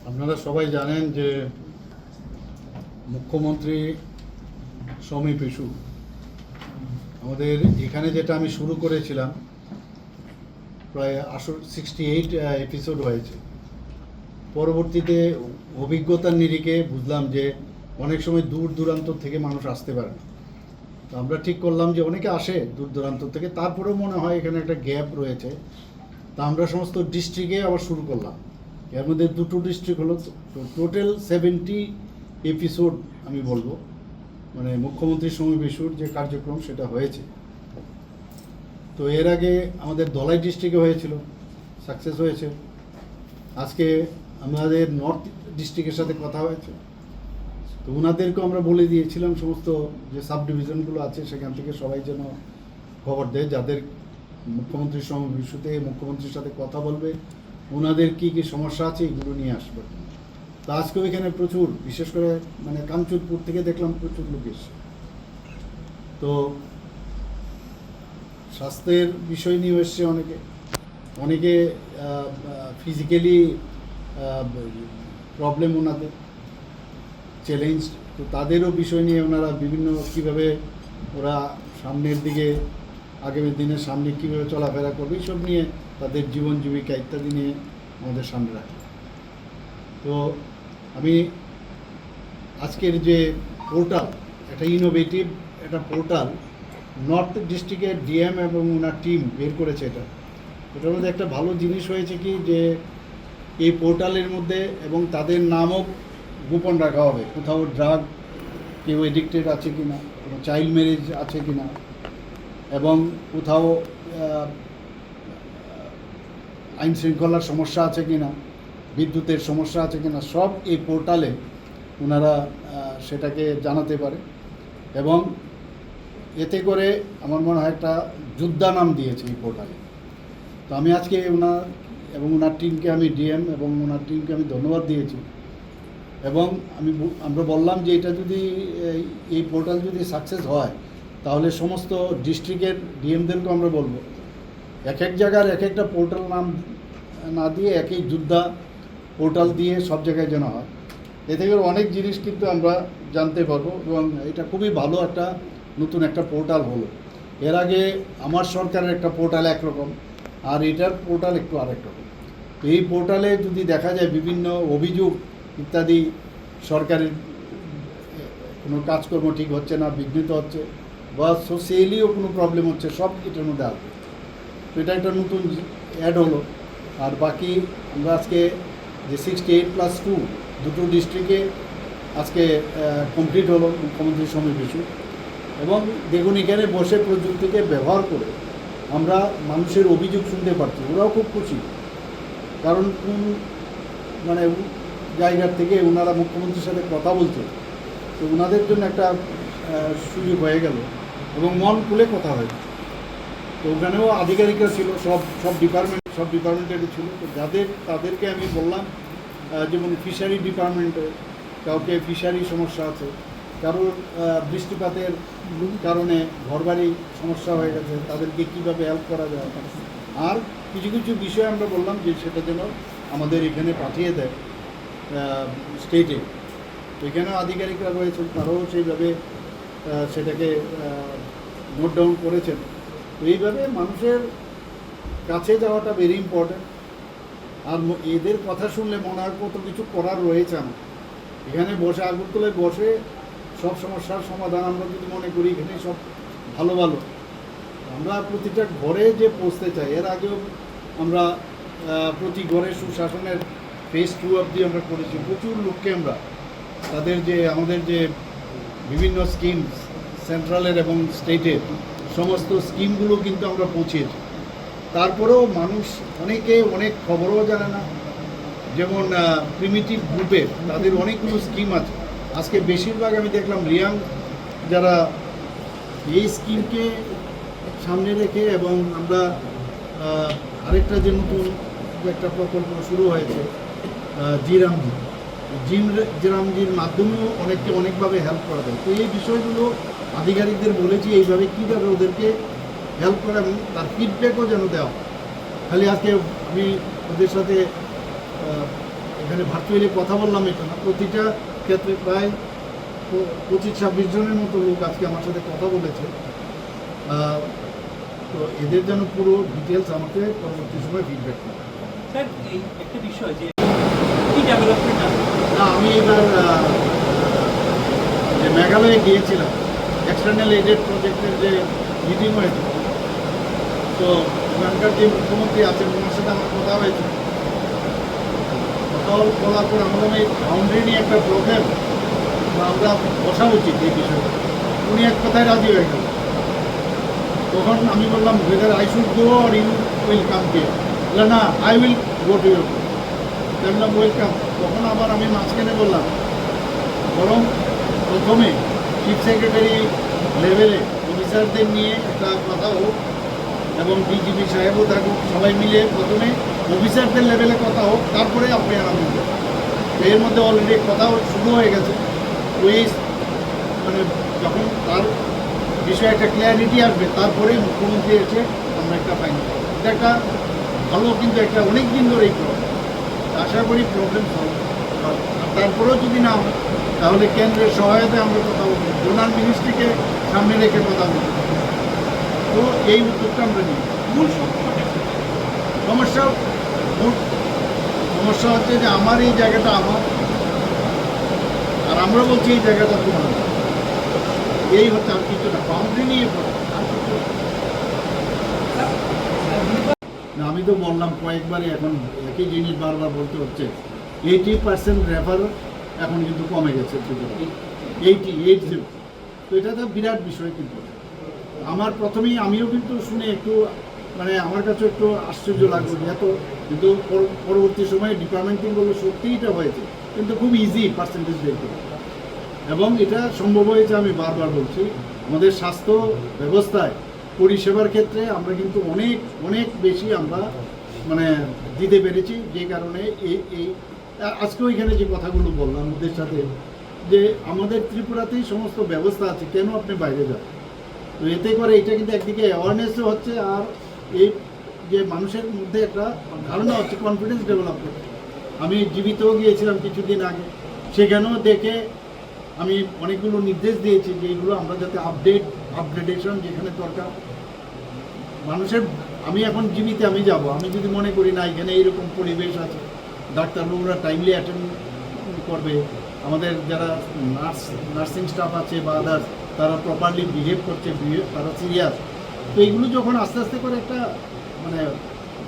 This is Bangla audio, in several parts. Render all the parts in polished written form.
আপনারা সবাই জানেন যে মুখ্যমন্ত্রী সমীপ ইস্যু আমাদের এখানে যেটা আমি শুরু করেছিলাম প্রায় 68 এপিসোড হয়েছে। পরবর্তীতে অভিজ্ঞতার নিরিখে বুঝলাম যে অনেক সময় দূর দূরান্ত থেকে মানুষ আসতে পারে না। তো আমরা ঠিক করলাম যে অনেকে আসে দূর দূরান্ত থেকে, তারপরেও মনে হয় এখানে একটা গ্যাপ রয়েছে। তা আমরা সমস্ত ডিস্ট্রিক্টে আবার শুরু করলাম। এর মধ্যে দুটো ডিস্ট্রিক্ট হলো, টোটাল 70 এপিসোড আমি বলবো, মানে মুখ্যমন্ত্রী সমীপ ইস্যুর যে কার্যক্রম সেটা হয়েছে। তো এর আগে আমাদের ধলাই ডিস্ট্রিক্টে হয়েছিল, সাকসেস হয়েছে। আজকে আমাদের নর্থ ডিস্ট্রিক্টের সাথে কথা হয়েছে। তো ওনাদেরকেও আমরা বলে দিয়েছিলাম সমস্ত যে সাব ডিভিশনগুলো আছে সেখান থেকে সবাই যেন খবর দেয়, যাদের মুখ্যমন্ত্রীর সমীপ ইস্যুতে মুখ্যমন্ত্রীর সাথে কথা বলবে, ওনাদের কী কী সমস্যা আছে এগুলো নিয়ে আসবে। তো আজকেও এখানে প্রচুর, বিশেষ করে মানে কাঞ্চনপুর থেকে দেখলাম প্রচুর লোক এসছে। তো স্বাস্থ্যের বিষয় নিয়ে এসছে অনেকে ফিজিক্যালি প্রবলেম ওনাদের চ্যালেঞ্জ, তো তাদেরও বিষয় নিয়ে ওনারা বিভিন্ন কীভাবে ওরা সামনের দিকে আগামী দিনের সামনে কীভাবে চলাফেরা করবে এইসব নিয়ে তাদের জীবন জীবিকা ইত্যাদি নিয়ে আমাদের সামনে রাখে। তো আমি আজকের যে পোর্টাল, একটা ইনোভেটিভ একটা পোর্টাল নর্থ ডিস্ট্রিক্টের ডিএম এবং ওনার টিম বের করেছে। এটার মধ্যে একটা ভালো জিনিস হয়েছে কি, যে এই পোর্টালের মধ্যে এবং তাদের নামও গোপন রাখা হবে। কোথাও ড্রাগ কেউ এডিক্টেড আছে কি না, কোনো চাইল্ড ম্যারেজ আছে কি না, এবং কোথাও আইন শৃঙ্খলার সমস্যা আছে কি না, বিদ্যুতের সমস্যা আছে কি না, সব এই পোর্টালে ওনারা সেটাকে জানাতে পারে। এবং এতে করে আমার মনে হয় একটা যোদ্ধা নাম দিয়েছে এই পোর্টালে। তো আমি আজকে ওনার এবং ওনার টিমকে, আমি ডিএম এবং ওনার টিমকে আমি ধন্যবাদ দিয়েছি। এবং আমরা বললাম যে এটা যদি এই পোর্টাল যদি সাকসেস হয় তাহলে সমস্ত ডিস্ট্রিক্টের ডিএমদেরকেও আমরা বলবো এক এক জায়গার এক একটা পোর্টাল নাম না দিয়ে একই যোদ্ধা পোর্টাল দিয়ে সব জায়গায় যেন হয়। এতে করে অনেক জিনিস কিন্তু আমরা জানতে পারবো এবং এটা খুবই ভালো একটা নতুন একটা পোর্টাল হলো। এর আগে আমার সরকারের একটা পোর্টাল একরকম, আর এটার পোর্টাল একটু আরেক রকম। তো এই পোর্টালে যদি দেখা যায় বিভিন্ন অভিযোগ ইত্যাদি, সরকারের কোনো কাজকর্ম ঠিক হচ্ছে না, বিঘ্নিত হচ্ছে, বা সোশিয়ালিও কোনো প্রবলেম হচ্ছে, সব এটার মধ্যে আসবে। তো এটা একটা নতুন অ্যাড হলো। আর বাকি আমরা আজকে যে 68+2 দুটো ডিস্ট্রিক্টে আজকে কমপ্লিট হলো মুখ্যমন্ত্রী সমীপ ইস্যু। এবং দেখুন এখানে বসে প্রযুক্তিকে ব্যবহার করে আমরা মানুষের অভিযোগ শুনতে পারছি, ওরাও খুব খুশি। কারণ কোন মানে জায়গার থেকে ওনারা মুখ্যমন্ত্রীর সাথে কথা বলছে, তো ওনাদের জন্য একটা সুযোগ হয়ে গেল এবং মন খুলে কথা হয়েছে। তো ওখানেও আধিকারিকরা ছিল, সব ডিপার্টমেন্টেরই ছিল। তো তাদেরকে আমি বললাম, যেমন ফিশারি ডিপার্টমেন্টে কাউকে ফিশারি সমস্যা আছে, কারোর বৃষ্টিপাতের কারণে ঘরবাড়ি সমস্যা হয়ে গেছে, তাদেরকে কীভাবে হেল্প করা যায়। আর কিছু কিছু বিষয় আমরা বললাম যে সেটা যেন আমাদের এখানে পাঠিয়ে দেয় স্টেটে। তো এখানেও আধিকারিকরা রয়েছেন, তারাও সেইভাবে সেটাকে নোট ডাউন করেছেন। তো এইভাবে মানুষের কাছে যাওয়াটা ভেরি ইম্পর্ট্যান্ট। আর এদের কথা শুনলে মনে হয় কত কিছু করার রয়েছে। আমার এখানে বসে আগরতলায় বসে সব সমস্যার সমাধান আমরা যদি মনে করি, এখানে সব ভালো ভালো আমরা প্রতিটা ঘরে যে পৌঁছতে চাই। এর আগেও আমরা প্রতি ঘরে সুশাসনের ফেজ 2 অবধি আমরা করেছি। প্রচুর লোককে আমরা তাদের যে আমাদের যে বিভিন্ন স্কিম সেন্ট্রালের এবং স্টেটের সমস্ত স্কিমগুলো কিন্তু আমরা পৌঁছিয়েছি। তারপরেও মানুষ অনেকে অনেক খবরও জানে না। যেমন প্রিমিটিভ গ্রুপে তাদের অনেকগুলো স্কিম আছে। আজকে বেশিরভাগ আমি দেখলাম রিয়াং যারা এই স্কিমকে সামনে রেখে, এবং আমরা আরেকটা যে নতুন একটা প্রকল্প শুরু হয়েছে জিরামজির মাধ্যমেও অনেককে অনেকভাবে হেল্প করা যায়। তো এই বিষয়গুলো আধিকারিকদের বলেছি এইভাবে কীভাবে ওদেরকে হেল্প করা এবং তার ফিডব্যাকও যেন দেওয়া। খালি আজকে আমি ওদের সাথে এখানে ভার্চুয়ালি কথা বললাম এটা না, প্রতিটা ক্ষেত্রে প্রায় 25-26 জনের মতো লোক আজকে আমার সাথে কথা বলেছে। তো এদের যেন পুরো ডিটেলস আমাকে পরবর্তী সময় ফিডব্যাক করে। স্যার এই একটা বিষয় যে কি ডেভেলপমেন্ট আছে না, আমি এবার যে মেঘালয়ে গিয়েছিলাম এক্সটার্নাল এডেড প্রজেক্টের যে মিটিং হয়েছে, তো ওখানকার যে মুখ্যমন্ত্রী আছেন ওনার সাথে আমার কথা হয়েছে। কথা বলার পর আমরা এই বাউন্ডারি নিয়ে একটা প্রবলেম আমরা বসা উচিত এই বিষয়ে, উনি এক কথায় রাজি হয়ে গেল। তখন আমি বললাম whether I should go or you will come here? না, I will go to you. বললাম ওয়েলকাম। তখন আবার আমি মাঝখানে বললাম বরং প্রথমে চিফ সেক্রেটারি লেভেলে অফিসারদের নিয়ে একটা কথা হোক এবং ডিজিপি সাহেবও থাকুক, সবাই মিলে প্রথমে অফিসারদের লেভেলে কথা হোক, তারপরে আপনি আরাম করবেন। এর মধ্যে অলরেডি কথা শুরু হয়ে গেছে। ওই মানে যখন তার বিষয়ে একটা ক্লিয়ারিটি আসবে তারপরে মুখ্যমন্ত্রী এসে আমরা একটা ফাইনাল করব। এটা একটা ভালো, কিন্তু একটা অনেক দিন ধরেই প্রবলেম। আশা করি প্রবলেম সলভ হবে। আর তারপরেও যদি না হয় তাহলে কেন্দ্রের সহায়তায় আমরা কথা বলব, ডোনার মিনিস্ট্রিকে সামনে রেখে কথা বলব। তো এই উদ্যোগটা আমরা নিই। মূল সমস্যাটা কি? সমস্যা হচ্ছে যে আমার এই জায়গাটা আমার, আর আমরা বলছি এই জায়গাটা তোমার। এই হচ্ছে, আর কিছু না, বাউন্ডারি নিয়ে পড়ে আর কিছু না। আমি তো বললাম কয়েকবারই, এখন একই জিনিস বারবার বলতে হচ্ছে। 80% রেফার এখন কিন্তু কমে গেছে, 80। তো এটা তো বিরাট বিষয়। কিন্তু আমার প্রথমেই আমিও কিন্তু শুনে একটু মানে আমার কাছে একটু আশ্চর্য লাগলো যে এত, কিন্তু পরবর্তী সময়ে ডিপার্টমেন্টিং বললো সত্যিই এটা হয়েছে, কিন্তু খুব ইজি পার্সেন্টেজ বের করে। এবং এটা সম্ভব হয়েছে, আমি বারবার বলছি, আমাদের স্বাস্থ্য ব্যবস্থায় পরিষেবার ক্ষেত্রে আমরা কিন্তু অনেক অনেক বেশি আমরা মানে দিতে পেরেছি। যে কারণে এই আজকে ওইখানে যে কথাগুলো বললাম ওদের সাথে, যে আমাদের ত্রিপুরাতেই সমস্ত ব্যবস্থা আছে, কেন আপনি বাইরে যান? তো এতে করে এটা কিন্তু একদিকে অ্যাওয়ারনেসও হচ্ছে, আর এই যে মানুষের মধ্যে একটা ধারণা হচ্ছে, কনফিডেন্স ডেভেলপ করছে। আমি জীবিতও গিয়েছিলাম কিছুদিন আগে, সেখানেও দেখে আমি অনেকগুলো নির্দেশ দিয়েছি যে এইগুলো আমরা যাতে আপডেটেশন যেখানে দরকার মানুষের। আমি এখন জীবিতে আমি যাব, আমি যদি মনে করি না এখানে এইরকম পরিবেশ আছে, ডাক্তারবাবুরা টাইমলি অ্যাটেন্ড করবে, আমাদের যারা নার্সিং স্টাফ আছে বা আদার্স তারা প্রপারলি বিহেভ করছে, তারা সিরিয়াস, তো এইগুলো যখন আস্তে আস্তে করে একটা মানে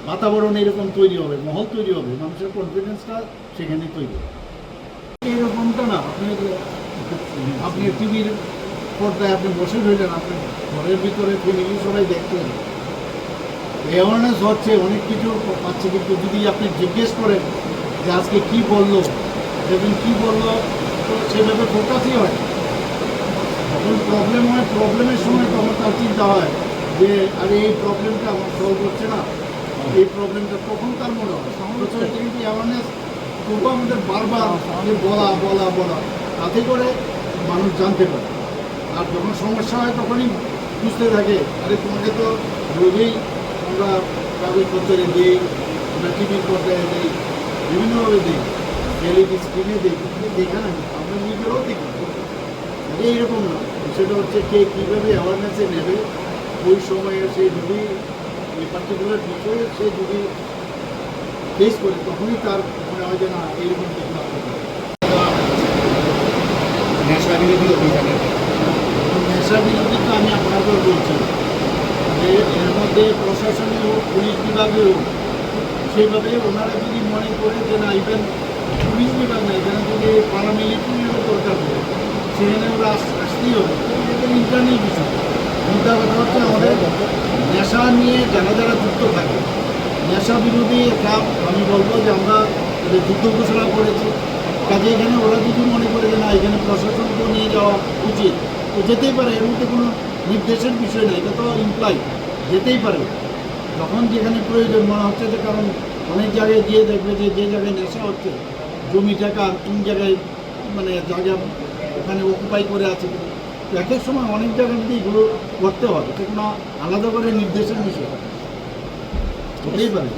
বাতাবরণ এরকম তৈরি হবে, মহল তৈরি হবে, মানুষের কনফিডেন্সটা সেখানে তৈরি হবে। এইরকমটা না, আপনি টিভির পর্দায় আপনি বসে রইলেন, আপনি ঘরের ভিতরে ফ্যামিলি সবাই দেখছেন, অ্যাওয়ারনেস হচ্ছে, অনেক কিছু পাচ্ছে, কিন্তু যদি আপনি জিজ্ঞেস করেন যে আজকে কী বললো, দেখবেন কী বললো, তো সেভাবে ফোকাসই হয়। যখন প্রবলেম হয়, প্রবলেমের সময় তখন তার চিন্তা হয় যে আরে এই প্রবলেমটা আমার সলভ হচ্ছে না, এই প্রবলেমটা তখন তার মনে হয়। সমালোচনা কিন্তু অ্যাওয়ারনেস তবু আমাদের বারবার যে বলা তাতে করে মানুষ জানতে পারে। আর যখন সমস্যা হয় তখনই বুঝতে থাকে, আরে তোমাকে তো রোজেই আমরা কাগজপত্রে দিই, আমরা টিভির পর্দায় দিই, বিভিন্নভাবে দিই, এলইডি স্ক্রিনে দিই, দেখা না আমরা নিজেরাও দেখি। এইরকম না, সেটা হচ্ছে কে কীভাবে অ্যাওয়ারনেসে নেবে, ওই সময়ে সে যদি এই পার্টিকুলার বিষয়ে সে যদি ফেস করে তখনই তার মনে হয় যে না এইরকম কিছু না। নেশা বিরোধী অভিযানে নেশা বিরোধী তো আমি আপনাদের বলছি যে এর মধ্যে প্রশাসনে হোক, পুলিশ বিভাগে হোক, সেইভাবে ওনারা যদি মনে করে যে না ইভেন পুলিশ বিভাগ না, এখানে যদি প্যারামিলিটারিরও দরকার হয় সেখানে ওরা আসতেই হবে। এটা ইন্টারনাল বিষয়। মুদ্রা কথা হচ্ছে আমাদের নেশা নিয়ে যারা যারা যুক্ত থাকে, নেশা বিরোধী ক্লাব, আমি বলবো যে আমরা এদের যুদ্ধ ঘোষণা করেছি। কাজে এখানে ওরা যদি মনে করে যে না এখানে প্রশাসনকেও নিয়ে যাওয়া উচিত, তো যেতেই পারে, এর মধ্যে কোনো নির্দেশের বিষয় নেই, এটা তো ইমপ্লাই, যেতেই পারে যখন যেখানে প্রয়োজন মনে হচ্ছে। যে কারণ অনেক জায়গায় গিয়ে দেখবে যে যে জায়গায় নেশা হচ্ছে জমি টাকা কোন জায়গায় মানে জায়গা ওখানে অকুপাই করে আছে, এক এক সময় অনেক জায়গাতে এগুলো করতে হবে, সেটা আলাদা করে নির্দেশের বিষয় হতেই পারে।